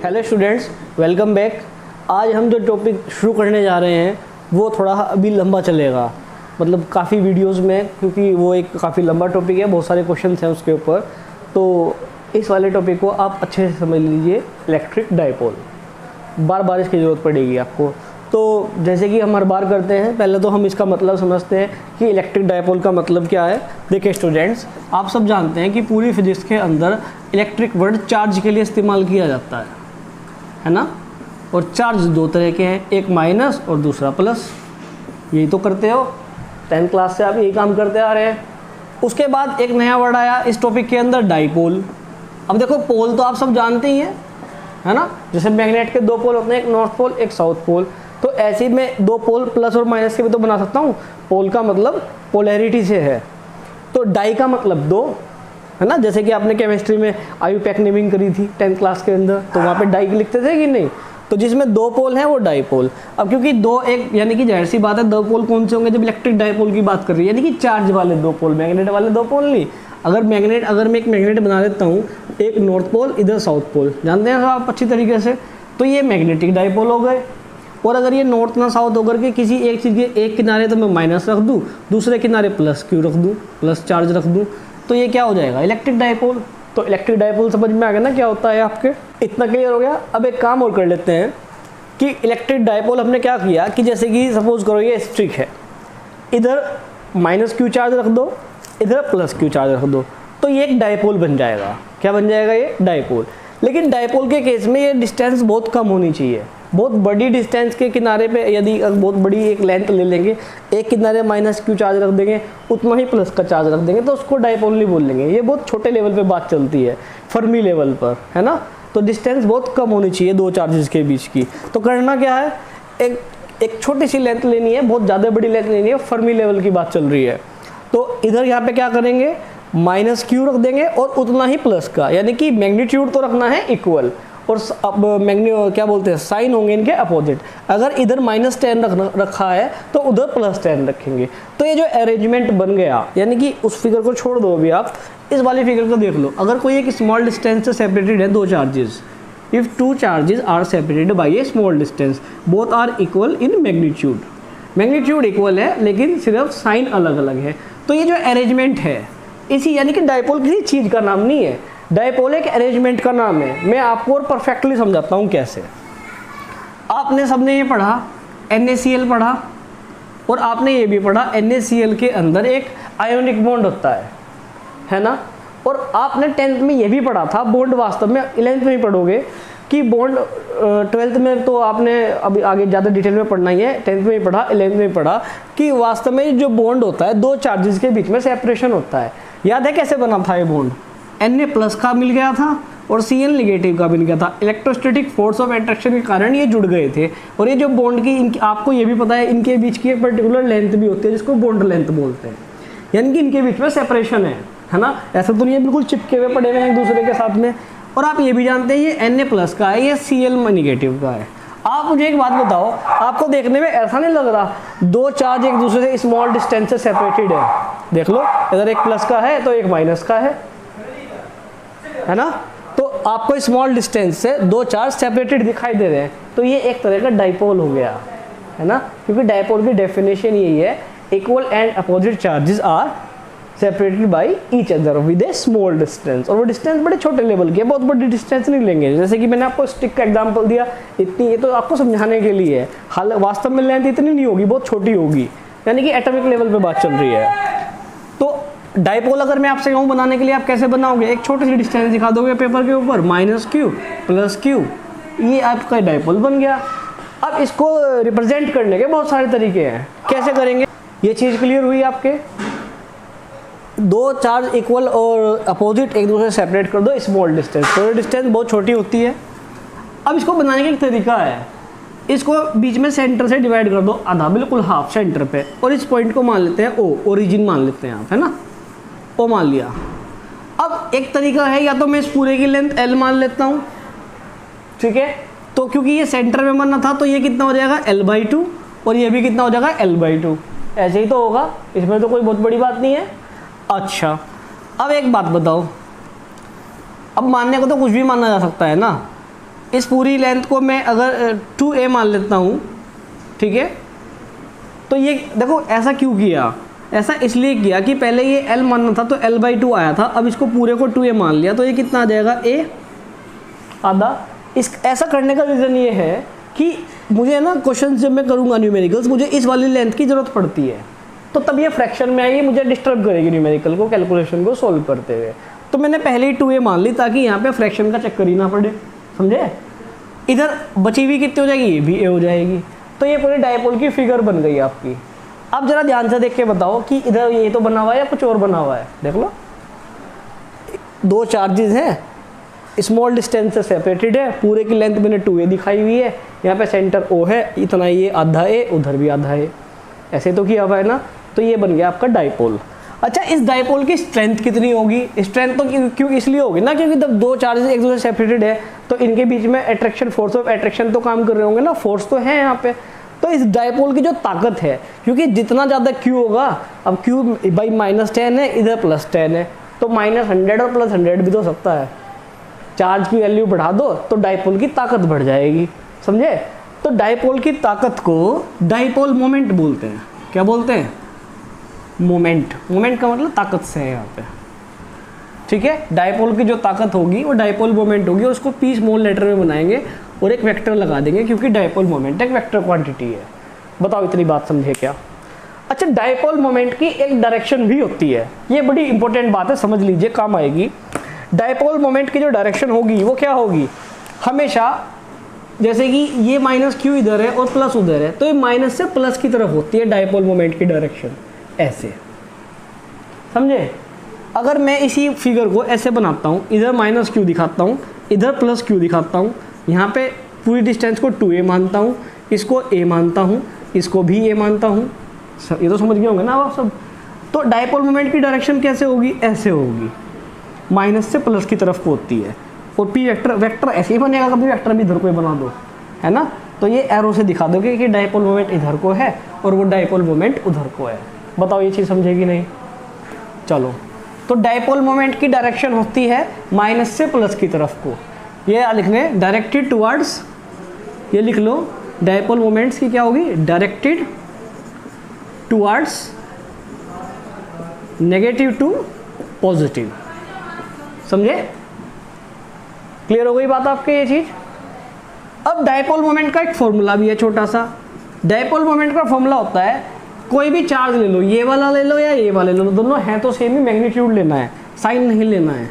Hello students, welcome back. आज हम जो टॉपिक शुरू करने जा रहे हैं वो थोड़ा अभी लंबा चलेगा, मतलब काफ़ी वीडियोस में, क्योंकि वो एक काफ़ी लंबा टॉपिक है, बहुत सारे क्वेश्चंस हैं उसके ऊपर। तो इस वाले टॉपिक को आप अच्छे से समझ लीजिए। इलेक्ट्रिक डाइपोल, बार बार इसकी ज़रूरत पड़ेगी आपको। तो जैसे कि हम हर बार करते हैं, पहले तो हम इसका मतलब समझते हैं कि इलेक्ट्रिक डाइपोल का मतलब क्या है। देखिए स्टूडेंट्स, आप सब जानते हैं कि पूरी फिजिक्स के अंदर इलेक्ट्रिक वर्ड चार्ज के लिए इस्तेमाल किया जाता है ना। और चार्ज दो तरह के हैं, एक माइनस और दूसरा प्लस। यही तो करते हो, 10th क्लास से आप यही काम करते आ रहे हैं। उसके बाद एक नया वर्ड आया इस टॉपिक के अंदर, डाइपोल। अब देखो, पोल तो आप सब जानते ही हैं, है ना। जैसे मैग्नेट के दो पोल होते हैं, एक नॉर्थ पोल एक साउथ पोल। तो ऐसे ही मैं दो पोल प्लस और माइनस के भी तो बना सकता हूँ। पोल का मतलब पोलैरिटी से है, तो डाई का मतलब दो, है ना। जैसे कि आपने केमिस्ट्री में आयुपैक नेमिंग करी थी 10th क्लास के अंदर, तो वहाँ पे डाई लिखते थे कि नहीं। तो जिसमें दो पोल हैं वो डाईपोल। अब क्योंकि दो एक, यानी कि जाहिर सी बात है, दो पोल कौन से होंगे जब इलेक्ट्रिक डाईपोल की बात कर रही है, यानी कि चार्ज वाले दो पोल, मैग्नेट वाले दो पोल नहीं। अगर मैं एक मैग्नेट बना देता हूँ, एक नॉर्थ पोल इधर साउथ पोल, जानते हैं आप अच्छी तरीके से, तो ये मैग्नेटिक डाईपोल हो गए। और अगर ये नॉर्थ ना साउथ होकर के किसी एक चीज़ के एक किनारे तो मैं माइनस रख दूँ, दूसरे किनारे प्लस क्यू रख दूँ, प्लस चार्ज रख दूँ, तो ये क्या हो जाएगा, इलेक्ट्रिक डाईपोल। तो इलेक्ट्रिक डाईपोल समझ में आ गया ना क्या होता है आपके, इतना क्लियर हो गया। अब एक काम और कर लेते हैं कि इलेक्ट्रिक डाईपोल हमने क्या किया कि जैसे कि सपोज करो ये स्ट्रिक है, इधर माइनस क्यू चार्ज रख दो, इधर प्लस क्यू चार्ज रख दो, तो ये एक डाईपोल बन जाएगा। क्या बन जाएगा, ये डाईपोल। लेकिन डाईपोल के केस में ये डिस्टेंस बहुत कम होनी चाहिए। बहुत बड़ी डिस्टेंस के किनारे पे यदि बहुत बड़ी एक लेंथ ले लेंगे, एक किनारे माइनस क्यू चार्ज रख देंगे, उतना ही प्लस का चार्ज रख देंगे, तो उसको डाईपोल नहीं बोल लेंगे। ये बहुत छोटे लेवल पे बात चलती है, फर्मी लेवल पर, है ना। तो डिस्टेंस बहुत कम होनी चाहिए दो चार्जेस के बीच की। तो करना क्या है, एक छोटी सी लेंथ लेनी है, बहुत ज़्यादा बड़ी लेंथ लेनी है, फर्मी लेवल की बात चल रही है। तो इधर यहाँ पे क्या करेंगे, माइनस क्यू रख देंगे और उतना ही प्लस का, यानी कि मैग्नीट्यूड तो रखना है इक्वल, और अब क्या बोलते हैं, साइन होंगे इनके अपोजिट। अगर इधर -10 रखा है तो उधर +10 रखेंगे। तो ये जो अरेंजमेंट बन गया, यानी कि उस फिगर को छोड़ दो अभी, आप इस वाली फिगर को देख लो। अगर कोई एक स्मॉल डिस्टेंस से सेपरेटेड है दो charges, if two charges are separated by a small distance, both are equal in magnitude. Magnitude equal है लेकिन सिर्फ साइन अलग अलग है। तो ये जो अरेंजमेंट है इसी, यानी कि डाईपोल किसी चीज़ का नाम नहीं है, डाईपोल एक अरेंजमेंट का नाम है। मैं आपको और परफेक्टली समझाता हूँ कैसे। आपने सबने ये पढ़ा, NaCl पढ़ा, और आपने ये भी पढ़ा NaCl के अंदर एक आयोनिक बॉन्ड होता है ना। और आपने 10th में ये भी पढ़ा था, बॉन्ड वास्तव में 11th में ही पढ़ोगे कि बॉन्ड, 12th में तो आपने अभी आगे ज़्यादा डिटेल में पढ़ना ही है, 10th में ही पढ़ा, 11th में ही पढ़ा कि वास्तव में जो बॉन्ड होता है दो चार्जेस के बीच में सेपरेशन होता है। याद है कैसे बना था ये बॉन्ड, Na+ का मिल गया था और Cl नेगेटिव का मिल गया था। इलेक्ट्रोस्टैटिक फोर्स ऑफ अट्रैक्शन के कारण ये जुड़ गए थे। और ये जो बॉन्ड की आपको ये भी पता है, इनके बीच की एक पर्टिकुलर लेंथ भी होती है जिसको बॉन्ड लेंथ बोलते हैं, यानी कि इनके बीच में सेपरेशन है ना। ऐसा तो ये बिल्कुल चिपके हुए पड़े हुए हैं एक दूसरे के साथ में। और आप ये भी जानते हैं ये Na+ का है, ये Cl नेगेटिव का है। आप मुझे एक बात बताओ, आपको देखने में ऐसा नहीं लग रहा दो चार्ज एक दूसरे से स्मॉल डिस्टेंस से सेपरेटेड है? देख लो, इधर एक प्लस का है तो एक माइनस का है ना। तो आपको स्मॉल डिस्टेंस से दो चार्ज सेपरेटेड दिखाई दे रहे हैं, तो ये एक तरह का डाईपोल हो गया, है ना। क्योंकि डाईपोल की डेफिनेशन यही है, equal and opposite charges are separated by each other with a small distance. और वो डिस्टेंस बड़े छोटे लेवल के, बहुत बड़ी डिस्टेंस नहीं लेंगे। जैसे कि मैंने आपको स्टिक का एग्जांपल दिया, इतनी, ये तो आपको समझाने के लिए है, हाल वास्तव में लेंथ इतनी नहीं होगी, बहुत छोटी होगी, यानी कि एटॉमिक लेवल पे बात चल रही है। तो डाईपोल अगर मैं आपसे कहूँ बनाने के लिए, आप कैसे बनाओगे, एक छोटी सी डिस्टेंस दिखा दोगे पेपर के ऊपर, -Q +Q, ये आपका डाईपोल बन गया। अब इसको रिप्रेजेंट करने के बहुत सारे तरीके हैं, कैसे करेंगे, ये चीज़ क्लियर हुई आपके। दो चार्ज इक्वल और अपोजिट एक दूसरे से सेपरेट कर दो स्मॉल डिस्टेंस, तो डिस्टेंस बहुत छोटी होती है। अब इसको बनाने का एक तरीका है, इसको बीच में सेंटर से डिवाइड कर दो आधा, बिल्कुल हाफ सेंटर पे, और इस पॉइंट को मान लेते हैं O, ओरिजिन मान लेते हैं आप, है ना, O मान लिया। अब एक तरीका है, या तो मैं इस पूरे की लेंथ L मान लेता हूँ, ठीक है। तो क्योंकि ये सेंटर में बनना था तो ये कितना हो जाएगा L/2, और ये भी कितना हो जाएगा L/2। ऐसे ही तो होगा, इसमें तो कोई बहुत बड़ी बात नहीं है। अच्छा, अब एक बात बताओ, अब मानने को तो कुछ भी माना जा सकता है ना, इस पूरी लेंथ को मैं अगर 2a मान लेता हूँ, ठीक है, तो ये देखो ऐसा क्यों किया, ऐसा इसलिए किया कि पहले ये l मानना था तो l/2 आया था, अब इसको पूरे को 2a मान लिया तो ये कितना आ जाएगा, a आधा। इस ऐसा करने का रीज़न ये है कि मुझे ना क्वेश्चन जब मैं करूँगा न्यूमेरिकल्स, मुझे इस वाली लेंथ की ज़रूरत पड़ती है, तो तब ये फ्रैक्शन में आएगी, मुझे डिस्टर्ब करेगी न्यूमेरिकल को, कैलकुलेशन को सोल्व करते हुए। तो मैंने पहले ही 2a मान ली ताकि यहाँ पे फ्रैक्शन का चक्कर ही ना पड़े, समझे। इधर बची हुई कितनी हो जाएगी, ये भी a हो जाएगी। तो ये पूरी डायपोल की फिगर बन गई आपकी। अब जरा ध्यान से देख के बताओ कि इधर ये तो बना हुआ है या कुछ और बना हुआ है, देख लो। दो चार्जेस हैं, स्मॉल डिस्टेंस से सेपरेटेड है, पूरे की लेंथ मैंने 2a दिखाई हुई है, यहाँ पे सेंटर O है, इतना ये आधा a, उधर भी आधा a, ऐसे तो किया हुआ है ना। तो ये बन गया आपका डायपोल। अच्छा, इस डायपोल की स्ट्रेंथ कितनी होगी, स्ट्रेंथ तो क्यों इसलिए होगी ना, क्योंकि जब दो चार्जेस एक दूसरे से सेपरेटेड है तो इनके बीच में अट्रैक्शन, फोर्स ऑफ अट्रैक्शन तो काम कर रहे होंगे ना, फोर्स तो है यहाँ पे। तो इस डायपोल की जो ताकत है, क्योंकि जितना ज़्यादा Q होगा, अब Q बाई -10 है, इधर +10 है, तो -100 और +100 भी तो सकता है। चार्ज की वैल्यू बढ़ा दो तो डायपोल की ताकत बढ़ जाएगी, समझे। तो डायपोल की ताकत को डायपोल मोमेंट बोलते हैं। क्या बोलते हैं, मोमेंट। मोमेंट का मतलब ताकत से है यहाँ पे, ठीक है। डायपोल की जो ताकत होगी वो डायपोल मोमेंट होगी, उसको p स्मॉल लेटर में बनाएंगे और एक वेक्टर लगा देंगे, क्योंकि डायपोल मोमेंट एक वेक्टर क्वांटिटी है। बताओ इतनी बात समझे क्या। अच्छा, डायपोल मोमेंट की एक डायरेक्शन भी होती है, ये बड़ी इंपॉर्टेंट बात है, समझ लीजिए, काम आएगी। डायपोल मोमेंट की जो डायरेक्शन होगी वो क्या होगी, हमेशा जैसे कि ये -q इधर है और प्लस उधर है, तो ये माइनस से प्लस की तरफ होती है डायपोल मोमेंट की डायरेक्शन, ऐसे, समझे। अगर मैं इसी फिगर को ऐसे बनाता हूँ, इधर -q दिखाता हूँ, इधर +q दिखाता हूँ, यहाँ पे पूरी डिस्टेंस को 2a मानता हूँ, इसको a मानता हूँ, इसको भी a मानता हूँ, ये तो समझ गए होंगे ना आप सब। तो डायपोल मोमेंट की डायरेक्शन कैसे होगी, ऐसे होगी, माइनस से प्लस की तरफ को होती है। और p वेक्टर ऐसे ही बनेगा, कभी वेक्टर भी इधर को ही बना दो, है ना। तो ये एरो से दिखा दोगे कि डायपोल मोमेंट इधर को है और वो डायपोल मोमेंट उधर को है। बताओ ये चीज़ समझेगी नहीं। चलो, तो डायपोल मोमेंट की डायरेक्शन होती है माइनस से प्लस की तरफ को। ये लिखने डायरेक्टेड टुवर्ड्स, ये लिख लो, डायपोल मोमेंट्स की क्या होगी, directed towards negative to positive, समझे। क्लियर हो गई बात आपके ये चीज़। अब डायपोल मोमेंट का एक फॉर्मूला भी है छोटा सा। डायपोल मोमेंट का फॉर्मूला होता है, कोई भी चार्ज ले लो, ये वाला ले लो या ये वाला ले लो, दोनों हैं तो सेम ही, मैग्नीट्यूड लेना है, साइन नहीं लेना है।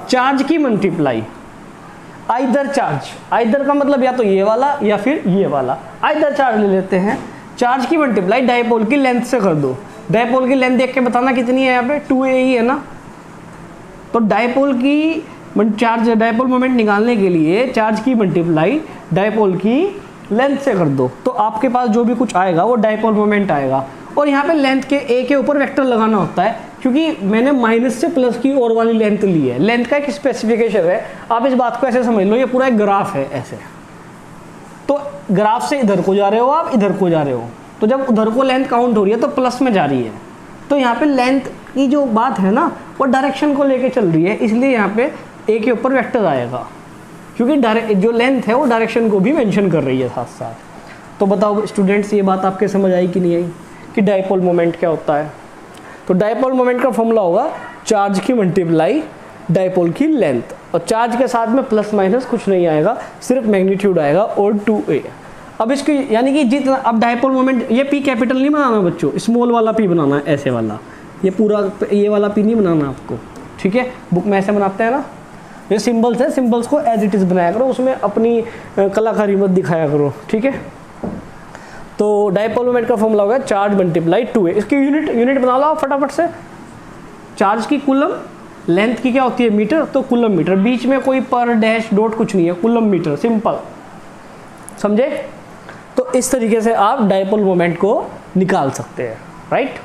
चार्ज की मल्टीप्लाई आइदर चार्ज, आइदर का मतलब या तो ये वाला या फिर ये वाला, आइदर चार्ज ले लेते हैं। चार्ज की मल्टीप्लाई डायपोल की लेंथ से कर दो। डायपोल की लेंथ देख के बताना कितनी है, यहाँ पे 2a ही है ना। तो डायपोल की चार्ज, डायपोल मोमेंट निकालने के लिए चार्ज की मल्टीप्लाई डायपोल की लेंथ से कर दो, तो आपके पास जो भी कुछ आएगा वो डायपोल मोमेंट आएगा। और यहाँ पे लेंथ के a के ऊपर वेक्टर लगाना होता है, क्योंकि मैंने माइनस से प्लस की और वाली लेंथ ली है। लेंथ का एक स्पेसिफिकेशन है, आप इस बात को ऐसे समझ लो, ये पूरा एक ग्राफ है ऐसे। तो ग्राफ से इधर को जा रहे हो आप, इधर को जा रहे हो, तो जब उधर को लेंथ काउंट हो रही है तो प्लस में जा रही है। तो यहाँ पे लेंथ की जो बात है ना, वो डायरेक्शन को लेके चल रही है, इसलिए यहाँ पे a के ऊपर वेक्टर आएगा, क्योंकि जो लेंथ है वो डायरेक्शन को भी मेंशन कर रही है साथ साथ। तो बताओ स्टूडेंट्स, ये बात आपके समझ आई कि नहीं आई कि डायपोल मोमेंट क्या होता है। तो डायपोल मोमेंट का फॉर्मूला होगा चार्ज की मल्टीप्लाई डायपोल की लेंथ, और चार्ज के साथ में प्लस माइनस कुछ नहीं आएगा, सिर्फ मैग्नीट्यूड आएगा और 2a। अब इसकी यानी कि जितना, अब डायपोल मोमेंट, ये p कैपिटल नहीं बनाना बच्चों, स्मॉल वाला p बनाना है, ऐसे वाला, ये पूरा ये वाला p नहीं बनाना आपको, ठीक है। बुक में ऐसे बनाते हैं ना, ये सिंबल्स है, सिंबल्स को एज इट इज़ बनाया करो, उसमें अपनी कलाकारी मत दिखाया करो, ठीक है। तो डायपोल मोमेंट का फॉर्मूला होगा चार्ज मल्टीप्लाई 2a। इसकी यूनिट बना लो फटाफट से। चार्ज की कूलम, लेंथ की क्या होती है मीटर, तो कूलम मीटर, बीच में कोई पर डैश डॉट कुछ नहीं है, कूलम मीटर, सिंपल, समझे। तो इस तरीके से आप डायपोल मोमेंट को निकाल सकते हैं, राइट।